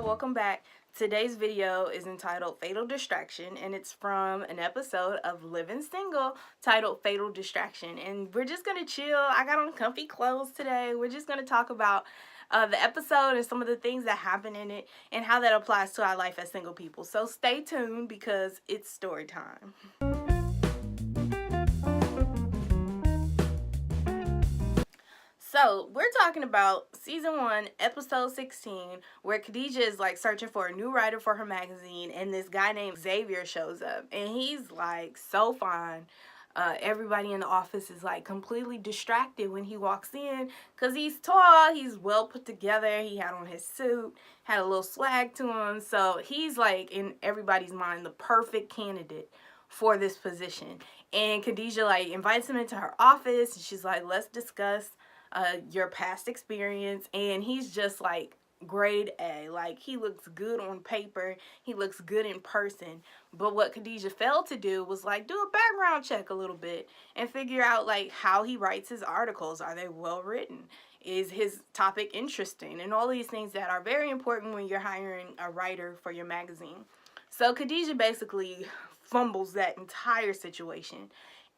welcome back. Today's video is entitled Fatal Distraction, and it's from an episode of Living Single titled Fatal Distraction. And we're just gonna chill. I got on comfy clothes today. We're just gonna talk about the episode and some of the things that happen in it and how that applies to our life as single people. So stay tuned because it's story time. So, we're talking about season 1, episode 16, where Khadijah is like searching for a new writer for her magazine, and this guy named Xavier shows up, and he's like so fine. Everybody in the office is like completely distracted when he walks in because he's tall, he's well put together, he had on his suit, had a little swag to him, so he's like in everybody's mind the perfect candidate for this position. And Khadijah like invites him into her office, and she's like, let's discuss your past experience, and he's just like grade A. Like, he looks good on paper, he looks good in person, but what Khadijah failed to do was like do a background check a little bit and figure out like how he writes his articles. Are they well written? Is his topic interesting? And all these things that are very important when you're hiring a writer for your magazine. So Khadijah basically fumbles that entire situation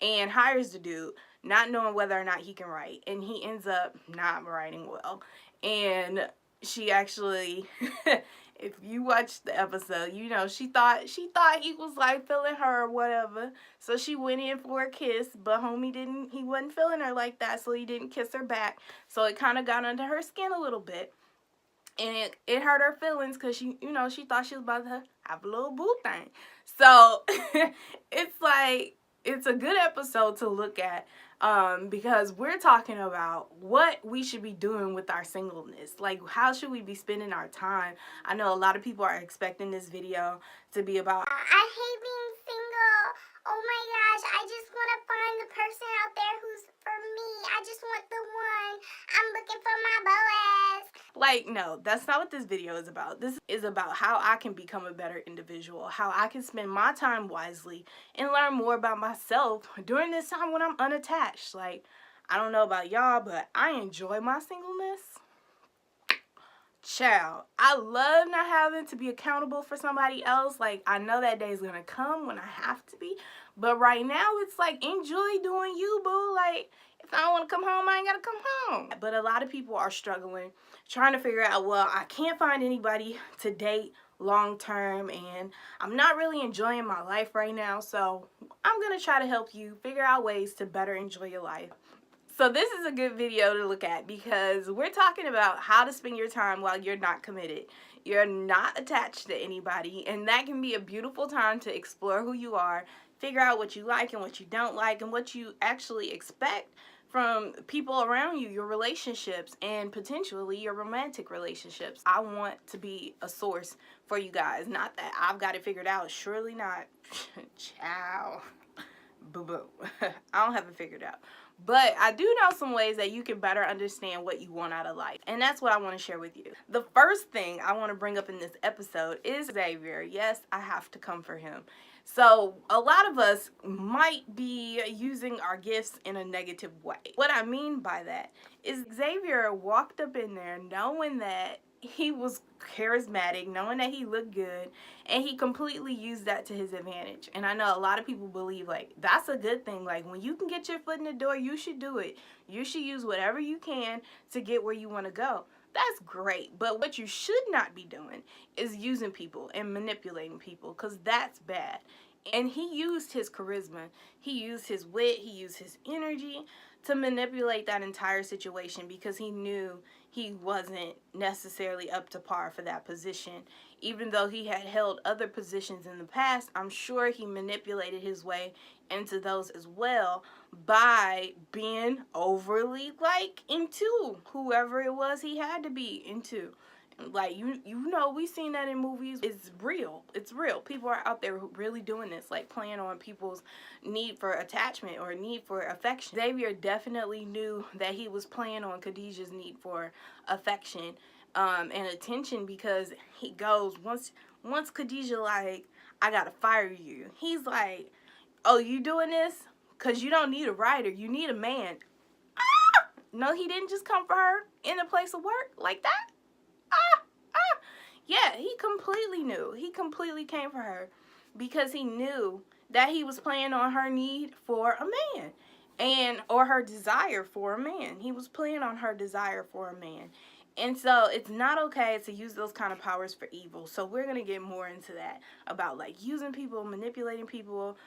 and hires the dude, not knowing whether or not he can write, and he ends up not writing well. And she actually, if you watch the episode, you know she thought he was like feeling her or whatever, so she went in for a kiss, but he wasn't feeling her like that, so he didn't kiss her back. So it kind of got under her skin a little bit, and it hurt her feelings because she thought she was about to have a little boo thing. So it's like, it's a good episode to look at because we're talking about what we should be doing with our singleness. Like, how should we be spending our time? I know a lot of people are expecting this video to be about, I hate being single. Oh my gosh, I just want to find the person out there who's for me. I just want the one. I'm looking for my Boaz. Like, no, that's not what this video is about. This is about how I can become a better individual, how I can spend my time wisely and learn more about myself during this time when I'm unattached. Like, I don't know about y'all, but I enjoy my singleness. Child, I love not having to be accountable for somebody else. Like, I know that day is gonna come when I have to be, but right now it's like, enjoy doing you, boo. Like, if I don't want to come home, I ain't gotta come home. But a lot of people are struggling, trying to figure out, well, I can't find anybody to date long term, and I'm not really enjoying my life right now, so I'm gonna try to help you figure out ways to better enjoy your life. So this is a good video to look at because we're talking about how to spend your time while you're not committed. You're not attached to anybody, and that can be a beautiful time to explore who you are, figure out what you like and what you don't like, and what you actually expect from people around you, your relationships, and potentially your romantic relationships. I want to be a source for you guys. Not that I've got it figured out. Surely not. Ciao. Boo-boo. I don't have it figured out. But I do know some ways that you can better understand what you want out of life. And that's what I want to share with you. The first thing I want to bring up in this episode is Xavier. Yes, I have to come for him. So a lot of us might be using our gifts in a negative way. What I mean by that is Xavier walked up in there knowing that he was charismatic, knowing that he looked good, and he completely used that to his advantage. And I know a lot of people believe like that's a good thing. Like, when you can get your foot in the door, you should do it. You should use whatever you can to get where you want to go. That's great. But what you should not be doing is using people and manipulating people, because that's bad. And he used his charisma, he used his wit, he used his energy to manipulate that entire situation because he knew he wasn't necessarily up to par for that position. Even though he had held other positions in the past, I'm sure he manipulated his way into those as well by being overly like into whoever it was he had to be into. Like, you know, we've seen that in movies. It's real. It's real. People are out there really doing this, like playing on people's need for attachment or need for affection. Xavier definitely knew that he was playing on Khadijah's need for affection and attention, because he goes, once Khadijah like, I gotta fire you, he's like, oh, you doing this because you don't need a writer, you need a man. No, he didn't just come for her in a place of work like that. Yeah, he completely knew. He completely came for her because he knew that he was playing on her need for a man or her desire for a man. He was playing on her desire for a man. And so it's not okay to use those kind of powers for evil. So we're going to get more into that about like using people, manipulating people,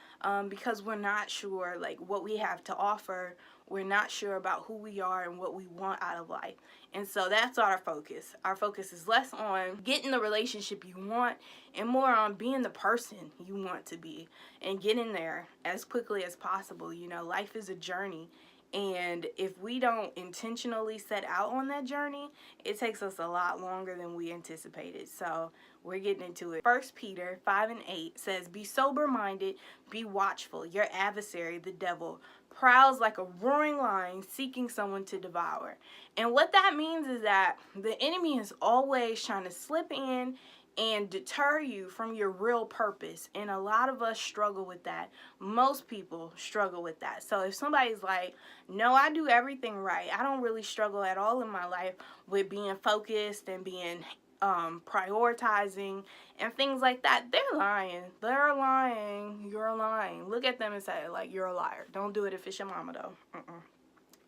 because we're not sure like what we have to offer. We're not sure about who we are and what we want out of life. And so that's our focus. Our focus is less on getting the relationship you want and more on being the person you want to be and getting there as quickly as possible. You know, life is a journey. And if we don't intentionally set out on that journey, it takes us a lot longer than we anticipated. So we're getting into it. 1 Peter 5:8 says, "Be sober-minded, be watchful. Your adversary, the devil, prowls like a roaring lion seeking someone to devour." And what that means is that the enemy is always trying to slip in and deter you from your real purpose. And a lot of us struggle with that. Most people struggle with that. So if somebody's like, no, I do everything right, I don't really struggle at all in my life with being focused and being prioritizing and things like that, they're lying. They're lying. You're lying. Look at them and say, like, you're a liar. Don't do it if it's your mama, though.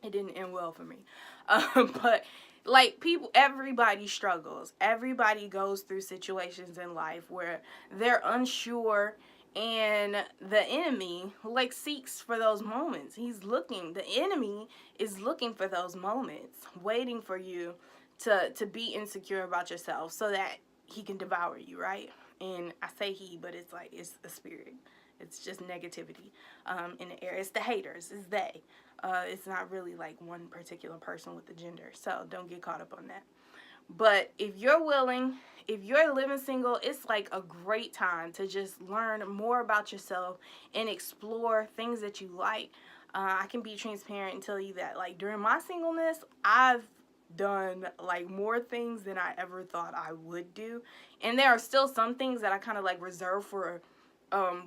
It didn't end well for me. But like people, everybody struggles. Everybody goes through situations in life where they're unsure, and the enemy like seeks for those moments. The enemy is looking for those moments, waiting for you to be insecure about yourself so that he can devour you, right? And I say he, but it's like it's a spirit. It's just negativity in the air. It's the haters. It's they. It's not really like one particular person with the gender. So don't get caught up on that. But if you're willing, if you're living single, it's like a great time to just learn more about yourself and explore things that you like. I can be transparent and tell you that like during my singleness, I've done like more things than I ever thought I would do. And there are still some things that I kind of like reserve for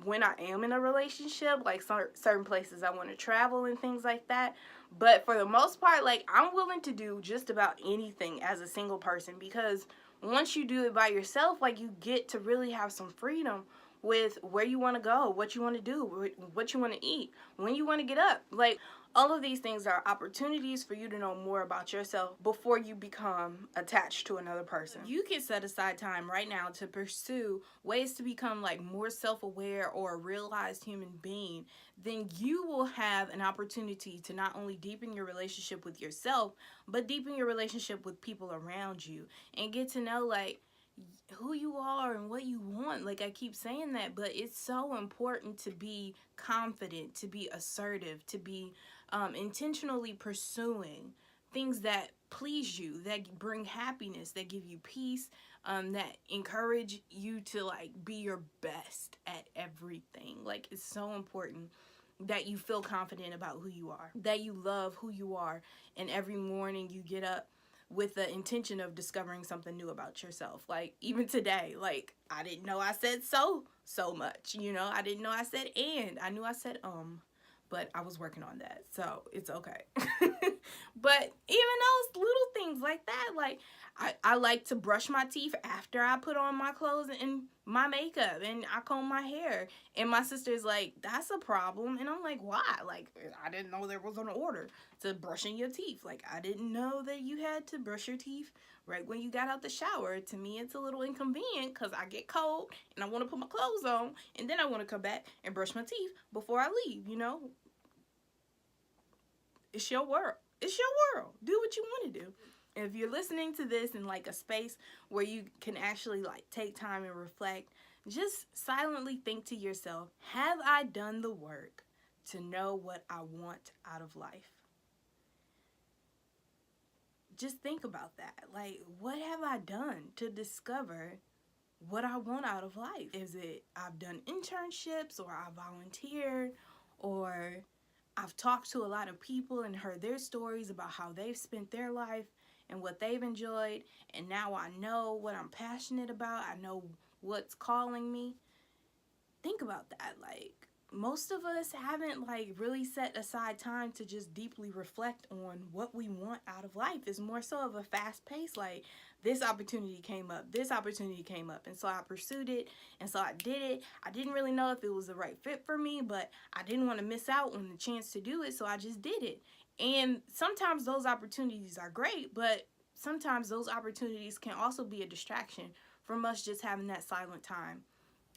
when I am in a relationship, like certain places I want to travel and things like that. But for the most part, like I'm willing to do just about anything as a single person, because once you do it by yourself, like you get to really have some freedom with where you want to go, what you want to do, what you want to eat, when you want to get up. Like all of these things are opportunities for you to know more about yourself before you become attached to another person. You can set aside time right now to pursue ways to become like more self-aware or a realized human being. Then you will have an opportunity to not only deepen your relationship with yourself, but deepen your relationship with people around you and get to know like who you are and what you want. Like I keep saying that, but it's so important to be confident, to be assertive, to be intentionally pursuing things that please you, that bring happiness, that give you peace, that encourage you to like be your best at everything. Like it's so important that you feel confident about who you are, that you love who you are, and every morning you get up with the intention of discovering something new about yourself. Like even today, like I didn't know I said so much, you know. I didn't know I said and. I knew I said but I was working on that, so it's okay. But even those little things like that, like I like to brush my teeth after I put on my clothes and my makeup and I comb my hair. And my sister's like, that's a problem. And I'm like, why? Like, I didn't know there was an order to brushing your teeth. Like, I didn't know that you had to brush your teeth right when you got out the shower. To me, it's a little inconvenient because I get cold and I want to put my clothes on and then I want to come back and brush my teeth before I leave, you know? It's your world. It's your world. Do what you want to do. If you're listening to this in like a space where you can actually like take time and reflect, just silently think to yourself, have I done the work to know what I want out of life? Just think about that. Like, what have I done to discover what I want out of life? Is it I've done internships, or I volunteered, or I've talked to a lot of people and heard their stories about how they've spent their life and what they've enjoyed, and now I know what I'm passionate about. I know what's calling me. Think about that. Like, most of us haven't like really set aside time to just deeply reflect on what we want out of life. It's more so of a fast pace, like this opportunity came up, this opportunity came up, and so I pursued it, and so I did it. I didn't really know if it was the right fit for me, but I didn't want to miss out on the chance to do it, so I just did it. And sometimes those opportunities are great, but sometimes those opportunities can also be a distraction from us just having that silent time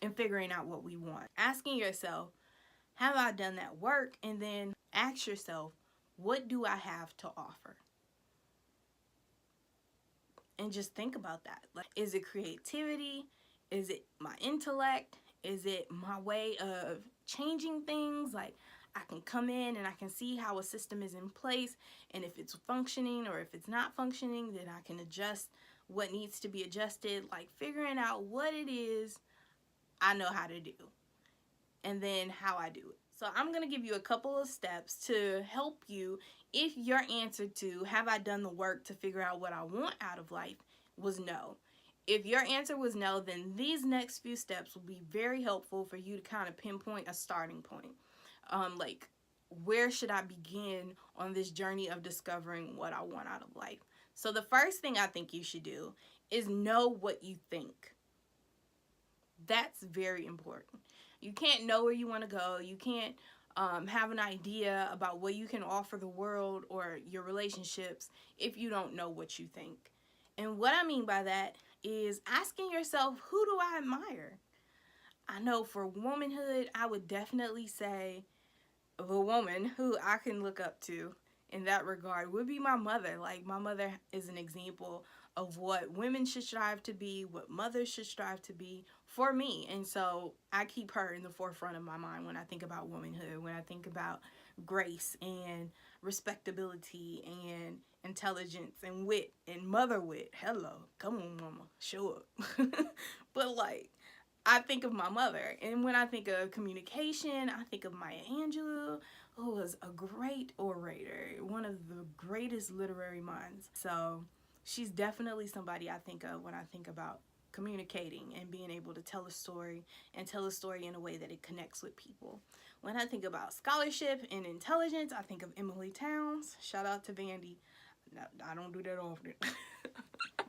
and figuring out what we want. Asking yourself, have I done that work? And then ask yourself, what do I have to offer? And just think about that. Like, is it creativity? Is it my intellect? Is it my way of changing things? Like, I can come in and I can see how a system is in place, and if it's functioning or if it's not functioning, then I can adjust what needs to be adjusted. Like, figuring out what it is I know how to do, and then how I do it. So I'm going to give you a couple of steps to help you if your answer to have I done the work to figure out what I want out of life was no. If your answer was no, then these next few steps will be very helpful for you to kind of pinpoint a starting point. Like, where should I begin on this journey of discovering what I want out of life? So the first thing I think you should do is know what you think. That's very important. You can't know where you want to go. You can't have an idea about what you can offer the world or your relationships if you don't know what you think. And what I mean by that is asking yourself, who do I admire? I know for womanhood, I would definitely say the woman who I can look up to in that regard would be my mother. Like, my mother is an example of what women should strive to be, what mothers should strive to be for me. And so I keep her in the forefront of my mind when I think about womanhood, when I think about grace and respectability and intelligence and wit and mother wit. Hello, come on, mama, show up. But like, I think of my mother, and when I think of communication, I think of Maya Angelou, who was a great orator, one of the greatest literary minds. So she's definitely somebody I think of when I think about communicating and being able to tell a story and tell a story in a way that it connects with people. When I think about scholarship and intelligence, I think of Emily Towns. Shout out to Vandy. No, I don't do that often.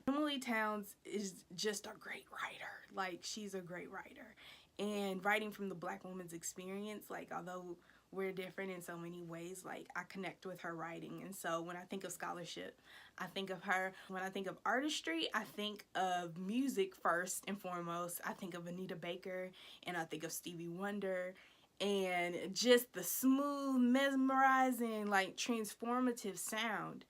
Emily Towns is just a great writer. Like, she's a great writer. And writing from the Black woman's experience, like, although we're different in so many ways, like, I connect with her writing. And so when I think of scholarship, I think of her. When I think of artistry, I think of music first and foremost. I think of Anita Baker, and I think of Stevie Wonder, and just the smooth, mesmerizing, like, transformative sound,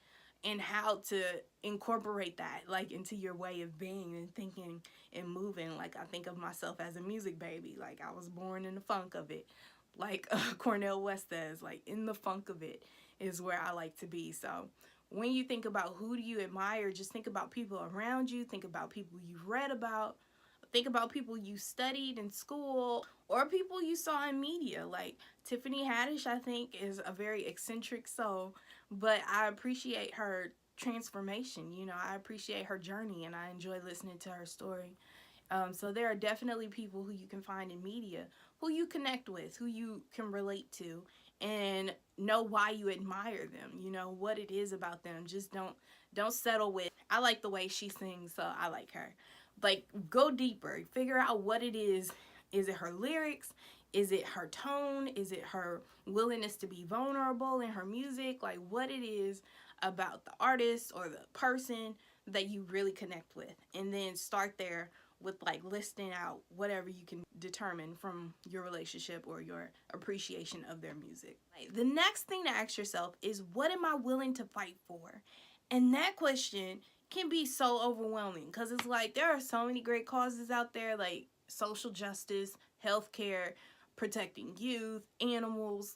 and how to incorporate that like into your way of being and thinking and moving. Like, I think of myself as a music baby. Like, I was born in the funk of it. Like Cornel West says, like, in the funk of it is where I like to be. So when you think about who do you admire, just think about people around you, think about people you've read about, think about people you studied in school or people you saw in media. Like, Tiffany Haddish, I think, is a very eccentric soul, but I appreciate her transformation. You know, I appreciate her journey, and I enjoy listening to her story. So there are definitely people who you can find in media, who you connect with, who you can relate to, and know why you admire them. You know what it is about them. Just don't settle with, I like the way she sings, so I like her. Like, go deeper. Figure out what it is. Is it her lyrics? Is it her tone? Is it her willingness to be vulnerable in her music? Like, what it is about the artist or the person that you really connect with. And then start there with like listing out whatever you can determine from your relationship or your appreciation of their music. The next thing to ask yourself is, what am I willing to fight for? And that question can be so overwhelming because it's like there are so many great causes out there, like social justice, healthcare, protecting youth, animals,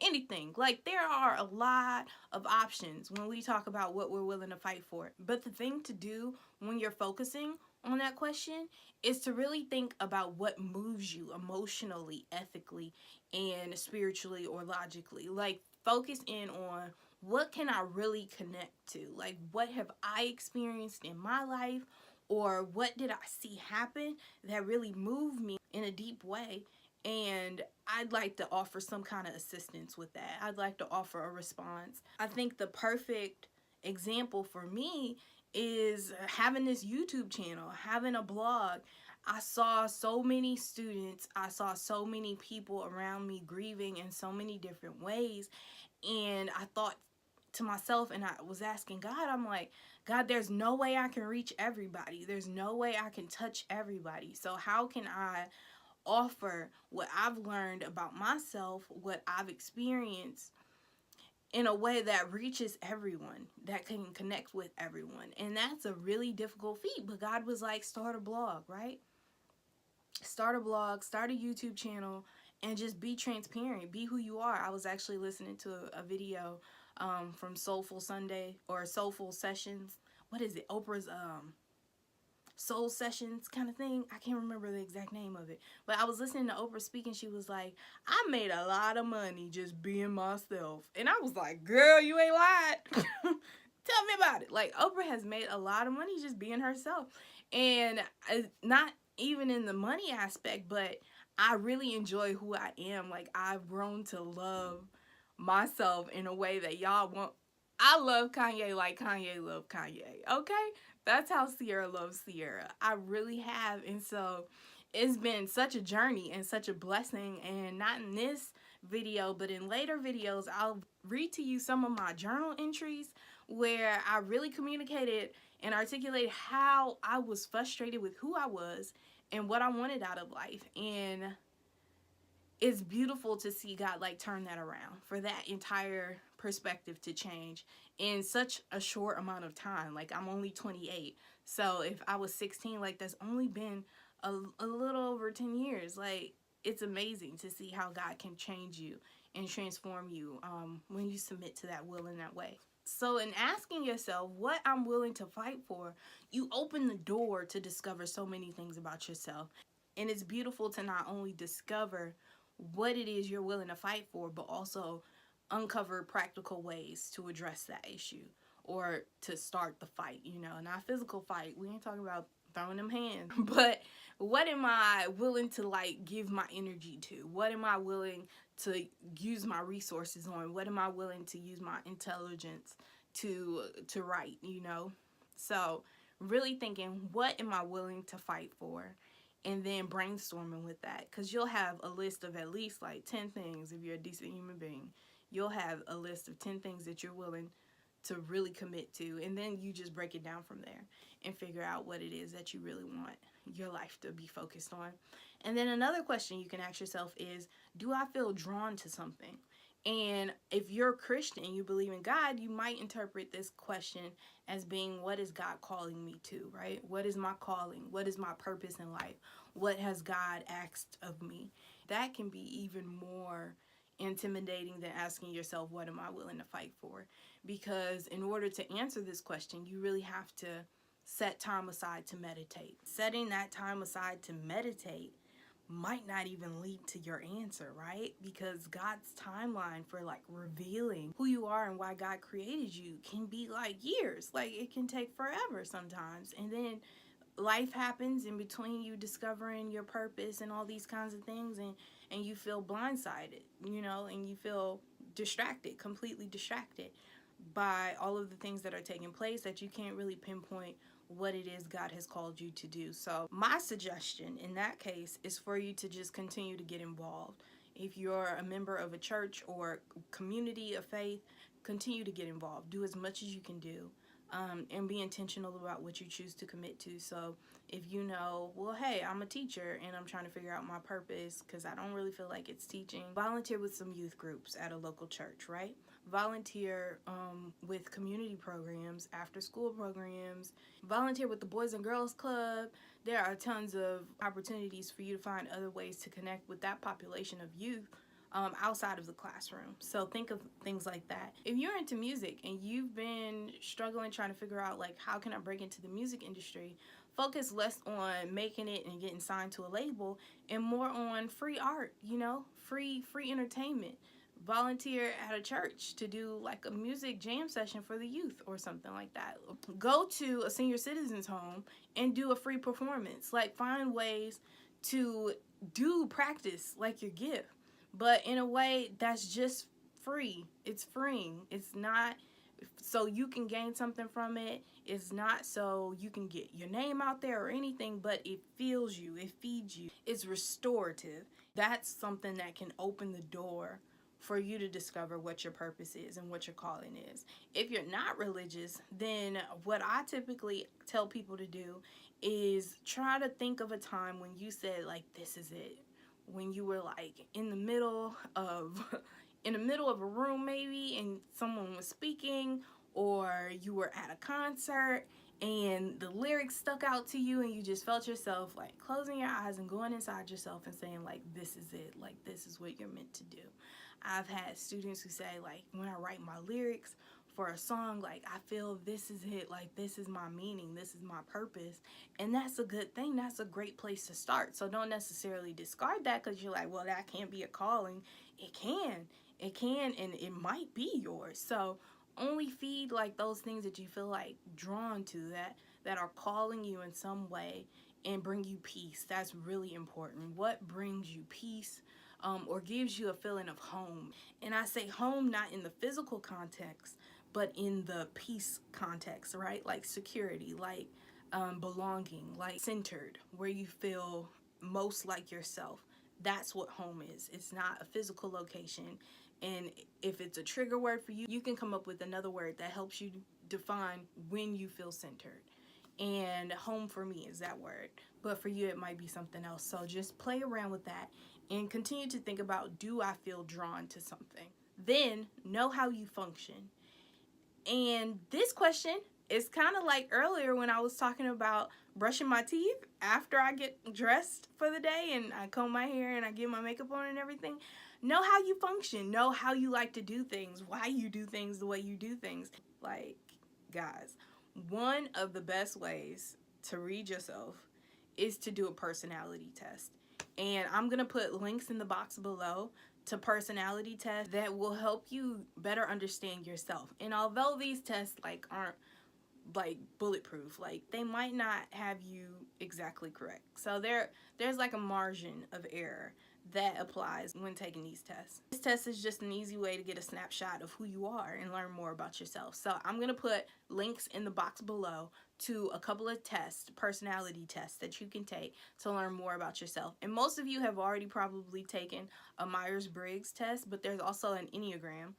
anything. Like, there are a lot of options when we talk about what we're willing to fight for. But the thing to do when you're focusing on that question is to really think about what moves you emotionally, ethically, and spiritually or logically. Like, focus in on, what can I really connect to? Like, what have I experienced in my life, or what did I see happen that really moved me in a deep way? and I'd like to offer some kind of assistance with that. I'd like to offer a response. I think the perfect example for me is having this YouTube channel, having a blog. I saw so many students, I saw so many people around me grieving in so many different ways, and I thought to myself, and I was asking God, I'm like, God, there's no way I can reach everybody. There's no way I can touch everybody. So how can I offer what I've learned about myself, what I've experienced, in a way that reaches everyone, that can connect with everyone? And that's a really difficult feat. But God was like, start a blog, right? Start a blog, start a YouTube channel, and just be transparent. Be who you are. I was actually listening to a video from Soulful Sunday or Soulful Sessions. What is it? Oprah's Soul Sessions kind of thing. I can't remember the exact name of it. But I was listening to Oprah speak, and she was like, I made a lot of money just being myself. And I was like, girl, you ain't lied. Tell me about it. Like, Oprah has made a lot of money just being herself. And not even in the money aspect, but I really enjoy who I am. Like, I've grown to love myself in a way that y'all won't. I love Kanye like Kanye loved Kanye, okay? That's how Sierra loves Sierra. I really have. And so it's been such a journey and such a blessing. And not in this video, but in later videos, I'll read to you some of my journal entries where I really communicated and articulated how I was frustrated with who I was and what I wanted out of life. And it's beautiful to see God like turn that around, for that entire perspective to change in such a short amount of time. Like, I'm only 28. So if I was 16, like, that's only been a little over 10 years. Like, it's amazing to see how God can change you and transform you when you submit to that will in that way. So in asking yourself what I'm willing to fight for, you open the door to discover so many things about yourself. And it's beautiful to not only discover what it is you're willing to fight for, but also uncover practical ways to address that issue or to start the fight, not physical fight. We ain't talking about throwing them hands, but what am I willing to like give my energy to? What am I willing to use my resources on? What am I willing to use my intelligence to write, So really thinking, what am I willing to fight for? And then brainstorming with that, because you'll have a list of at least like 10 things. If you're a decent human being, you'll have a list of 10 things that you're willing to really commit to, and then you just break it down from there and figure out what it is that you really want your life to be focused on. And then another question you can ask yourself is, do I feel drawn to something? And if you're a Christian, you believe in God, you might interpret this question as being, what is God calling me to, right? What is my calling? What is my purpose in life? What has God asked of me? That can be even more intimidating than asking yourself, what am I willing to fight for? Because in order to answer this question, you really have to set time aside to meditate. Setting that time aside to meditate might not even lead to your answer, right? Because God's timeline for like revealing who you are and why God created you can be like years. Like, it can take forever sometimes. And then life happens in between, you discovering your purpose and all these kinds of things, and you feel blindsided, and you feel distracted, completely distracted by all of the things that are taking place, that you can't really pinpoint what it is God has called you to do. So my suggestion in that case is for you to just continue to get involved. If you're a member of a church or community of faith, continue to get involved. Do as much as you can do. And be intentional about what you choose to commit to. So if you know, well, hey, I'm a teacher and I'm trying to figure out my purpose because I don't really feel like it's teaching, volunteer with some youth groups at a local church, right? Volunteer with community programs, after school programs, volunteer with the Boys and Girls Club. There are tons of opportunities for you to find other ways to connect with that population of youth outside of the classroom. So think of things like that. If you're into music and you've been struggling trying to figure out like, how can I break into the music industry, focus less on making it and getting signed to a label and more on free art, free entertainment. Volunteer at a church to do like a music jam session for the youth or something like that. Go to a senior citizens home and do a free performance. Like, find ways to do practice like your gift, but in a way that's just free. It's freeing. It's not so you can gain something from it. It's not so you can get your name out there or anything, but it feels you, it feeds you, it's restorative. That's something that can open the door for you to discover what your purpose is and what your calling is. If you're not religious, then what I typically tell people to do is try to think of a time when you said, like, this is it. When you were like in the middle of a room maybe, and someone was speaking, or you were at a concert and the lyrics stuck out to you, and you just felt yourself like closing your eyes and going inside yourself and saying, like, this is it, like, this is what you're meant to do. I've had students who say, like, when I write my lyrics for a song, like, I feel this is it, like, this is my meaning, this is my purpose. And that's a good thing. That's a great place to start. So don't necessarily discard that because you're like, well, that can't be a calling. It can, and it might be yours. So only feed like those things that you feel like drawn to, that are calling you in some way and bring you peace. That's really important. What brings you peace? Or gives you a feeling of home. And I say home not in the physical context, but in the peace context, right? Like security, like belonging, like centered, where you feel most like yourself. That's what home is. It's not a physical location. And if it's a trigger word for you, you can come up with another word that helps you define when you feel centered. And home for me is that word, but for you it might be something else. So just play around with that and continue to think about, do I feel drawn to something? Then know how you function. And this question is kind of like earlier when I was talking about brushing my teeth after I get dressed for the day and I comb my hair and I get my makeup on and everything. Know how you function. Know how you like to do things, why you do things the way you do things. Like, guys, one of the best ways to read yourself is to do a personality test. And I'm going to put links in the box below to personality tests that will help you better understand yourself. And although these tests like aren't like bulletproof, like they might not have you exactly correct. So there's like a margin of error that applies when taking these tests. This test is just an easy way to get a snapshot of who you are and learn more about yourself. So I'm going to put links in the box below to a couple of tests, personality tests that you can take to learn more about yourself. And most of you have already probably taken a Myers-Briggs test, but there's also an Enneagram.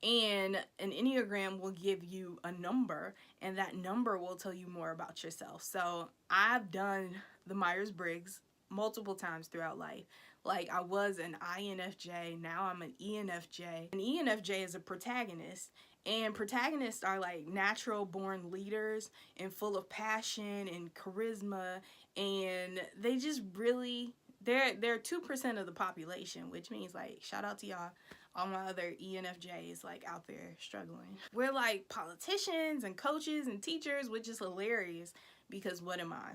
And an Enneagram will give you a number, and that number will tell you more about yourself. So I've done the Myers-Briggs multiple times throughout life. Like, I was an INFJ, now I'm an ENFJ. An ENFJ is a protagonist, and protagonists are like natural born leaders and full of passion and charisma, and they just really, they're 2% of the population, which means, like, shout out to y'all, all my other ENFJs like out there struggling. We're like politicians and coaches and teachers, which is hilarious because what am I?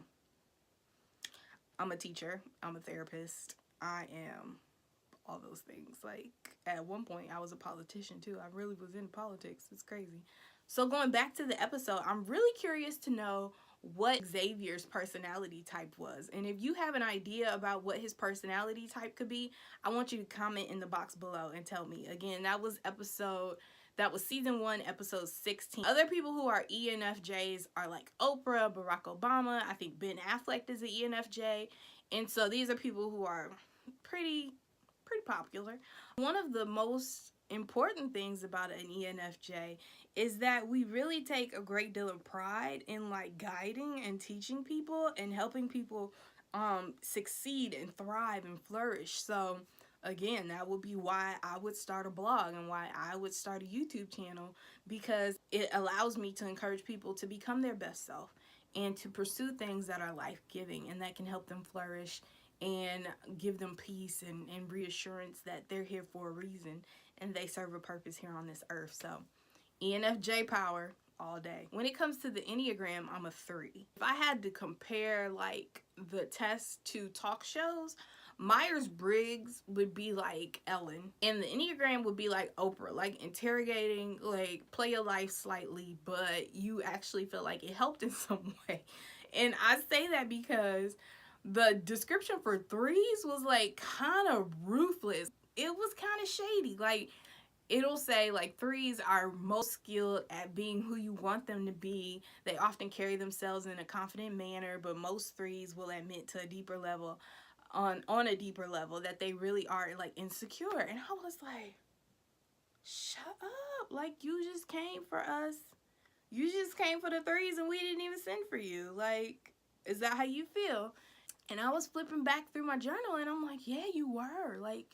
I'm a teacher, I'm a therapist, I am all those things. Like, at one point I was a politician too. I really was in politics. It's crazy. So going back to the episode, I'm really curious to know what Xavier's personality type was. And if you have an idea about what his personality type could be, I want you to comment in the box below and tell me. Again, that was season 1, episode 16. Other people who are ENFJs are like Oprah, Barack Obama. I think Ben Affleck is an ENFJ. And so these are people who are pretty popular. One of the most important things about an ENFJ is that we really take a great deal of pride in like guiding and teaching people and helping people succeed and thrive and flourish. So again, that would be why I would start a blog and why I would start a YouTube channel, because it allows me to encourage people to become their best self and to pursue things that are life-giving and that can help them flourish and give them peace and reassurance that they're here for a reason and they serve a purpose here on this earth. So ENFJ power all day. When it comes to the Enneagram, I'm a 3. If I had to compare like the test to talk shows, Myers-Briggs would be like Ellen and the Enneagram would be like Oprah, like interrogating, like play your life slightly, but you actually feel like it helped in some way. And I say that because the description for threes was like kind of ruthless. It was kind of shady. Like, it'll say like threes are most skilled at being who you want them to be. They often carry themselves in a confident manner, but most threes will admit to a deeper level on a deeper level that they really are like insecure. And I was like, shut up. Like, you just came for us. You just came for the threes and we didn't even send for you. Like, is that how you feel? And I was flipping back through my journal and I'm like, yeah, you were. Like,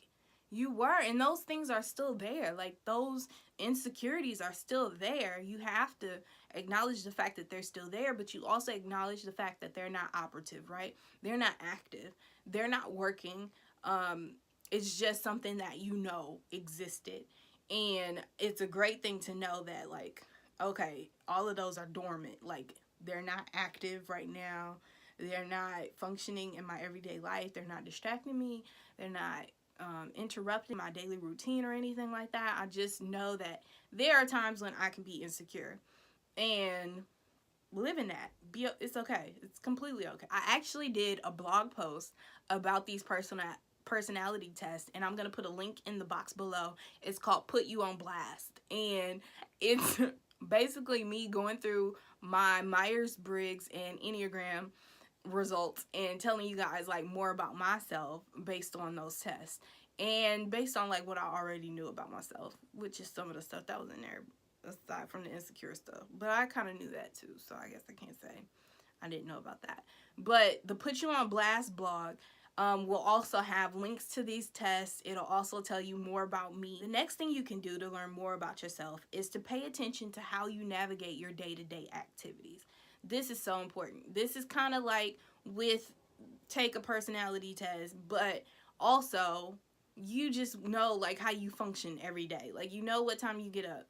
you were. And those things are still there. Like, those insecurities are still there. You have to acknowledge the fact that they're still there, but you also acknowledge the fact that they're not operative, right? They're not active. They're not working. It's just something that you know existed. And it's a great thing to know that, like, okay, all of those are dormant. Like, they're not active right now. They're not functioning in my everyday life. They're not distracting me. They're not interrupting my daily routine or anything like that. I just know that there are times when I can be insecure, and live in that. It's okay. It's completely okay. I actually did a blog post about these personality tests, and I'm going to put a link in the box below. It's called Put You on Blast, and it's basically me going through my Myers-Briggs and Enneagram results and telling you guys like more about myself based on those tests and based on like what I already knew about myself, which is some of the stuff that was in there aside from the insecure stuff. But I kind of knew that too, so I guess I can't say I didn't know about that. But the Put You on Blast blog will also have links to these tests. It'll also tell you more about me. The next thing you can do to learn more about yourself is to pay attention to how you navigate your day-to-day activities. This is so important. This is kind of like with take a personality test, but also you just know like how you function every day. Like, you know what time you get up.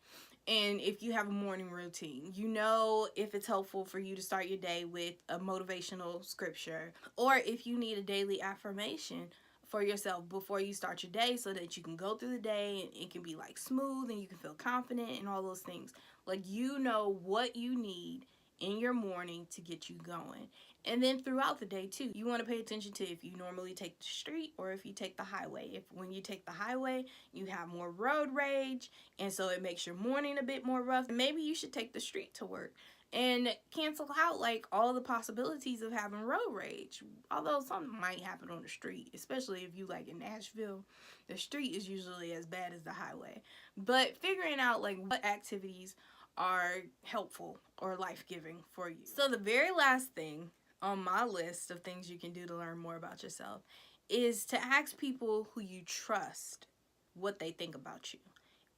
And if you have a morning routine, you know if it's helpful for you to start your day with a motivational scripture, or if you need a daily affirmation for yourself before you start your day so that you can go through the day and it can be like smooth and you can feel confident and all those things. Like, you know what you need in your morning to get you going. And then throughout the day too, you want to pay attention to if you normally take the street or if you take the highway. If when you take the highway, you have more road rage, and so it makes your morning a bit more rough, maybe you should take the street to work and cancel out like all the possibilities of having road rage. Although something might happen on the street, especially if you like in Nashville, the street is usually as bad as the highway. But figuring out like what activities are helpful or life-giving for you. So the very last thing on my list of things you can do to learn more about yourself is to ask people who you trust what they think about you.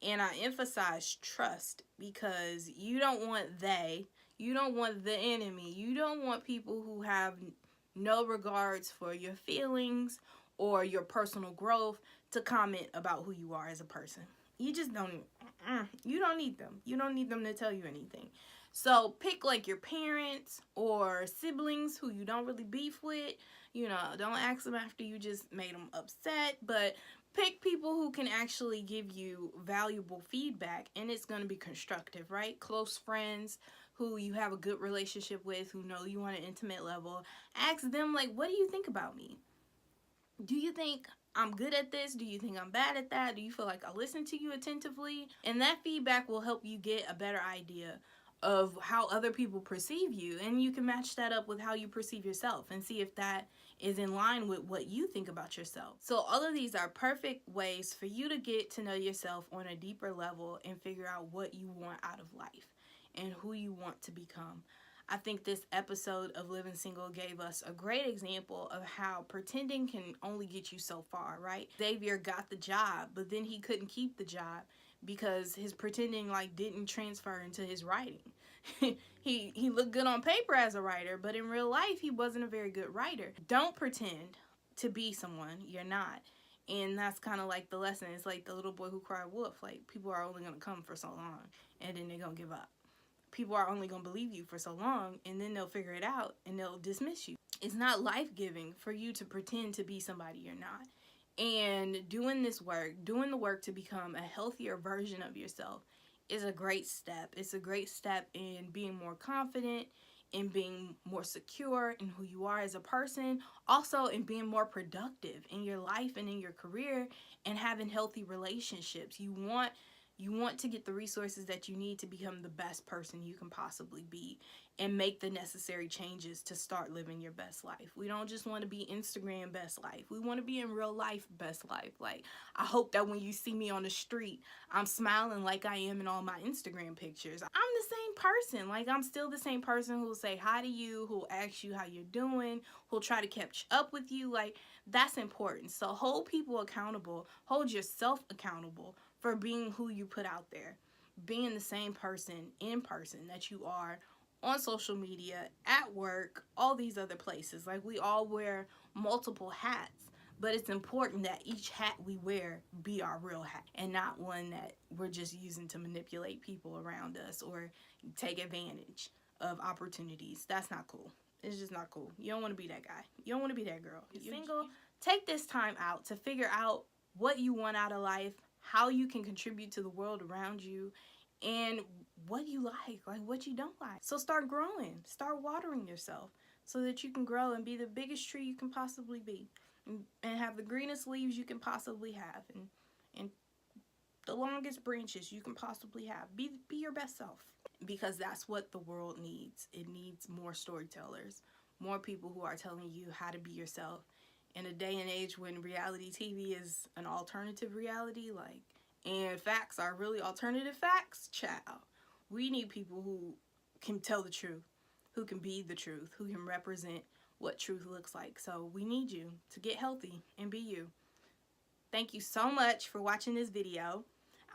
And I emphasize trust because you don't want you don't want the enemy, you don't want people who have no regards for your feelings or your personal growth to comment about who you are as a person. You just don't, you don't need them. You don't need them to tell you anything. So pick like your parents or siblings who you don't really beef with. You know, don't ask them after you just made them upset, but pick people who can actually give you valuable feedback, and it's going to be constructive, right? Close friends who you have a good relationship with, who know you on an intimate level. Ask them like, what do you think about me? Do you think I'm good at this? Do you think I'm bad at that? Do you feel like I listen to you attentively? And that feedback will help you get a better idea of how other people perceive you, and you can match that up with how you perceive yourself and see if that is in line with what you think about yourself. So all of these are perfect ways for you to get to know yourself on a deeper level and figure out what you want out of life and who you want to become. I think this episode of Living Single gave us a great example of how pretending can only get you so far, right? Xavier got the job, but then he couldn't keep the job because his pretending like didn't transfer into his writing. he looked good on paper as a writer, but in real life he wasn't a very good writer. Don't pretend to be someone you're not. And that's kind of like the lesson. It's like the little boy who cried wolf. Like, people are only going to come for so long and then they're going to give up. People are only going to believe you for so long and then they'll figure it out and they'll dismiss you. It's not life-giving for you to pretend to be somebody you're not. And doing this work, doing the work to become a healthier version of yourself is a great step. It's a great step in being more confident, in being more secure in who you are as a person, also in being more productive in your life and in your career, and having healthy relationships. You want to get the resources that you need to become the best person you can possibly be and make the necessary changes to start living your best life. We don't just want to be Instagram best life. We want to be in real life best life. Like, I hope that when you see me on the street, I'm smiling like I am in all my Instagram pictures. I'm the same person. Like, I'm still the same person who'll say hi to you, who'll ask you how you're doing, who'll try to catch up with you. Like, that's important. So hold people accountable. Hold yourself accountable for being who you put out there. Being the same person in person that you are on social media, at work, all these other places. Like, we all wear multiple hats, but it's important that each hat we wear be our real hat and not one that we're just using to manipulate people around us or take advantage of opportunities. That's not cool. It's just not cool. You don't want to be that guy. You don't want to be that girl. You're single. Take this time out to figure out what you want out of life, how you can contribute to the world around you, and what you like what you don't like. So start growing, start watering yourself so that you can grow and be the biggest tree you can possibly be, and have the greenest leaves you can possibly have, and the longest branches you can possibly have. Be your best self, because that's what the world needs. It needs more storytellers, more people who are telling you how to be yourself. In a day and age when reality TV is an alternative reality, and facts are really alternative facts, child, we need people who can tell the truth, who can be the truth, who can represent what truth looks like. So we need you to get healthy and be you. Thank you so much for watching this video.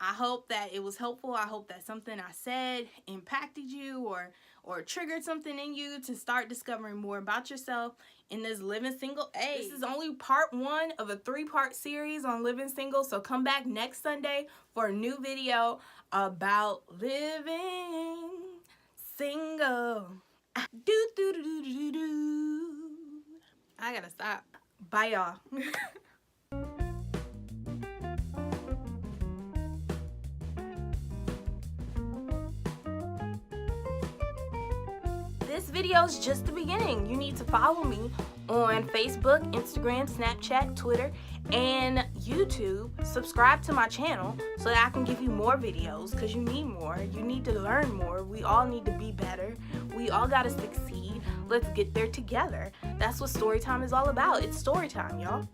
I hope that it was helpful. I hope that something I said impacted you or triggered something in you to start discovering more about yourself in this living single age. This is only part 1 of a 3-part series on living single, so come back next Sunday for a new video about living single. I gotta stop. Bye, y'all. This video is just the beginning. You need to follow me on Facebook, Instagram, Snapchat, Twitter, and YouTube. Subscribe to my channel so that I can give you more videos, because you need more. You need to learn more. We all need to be better. We all gotta succeed. Let's get there together. That's what story time is all about. It's story time, y'all.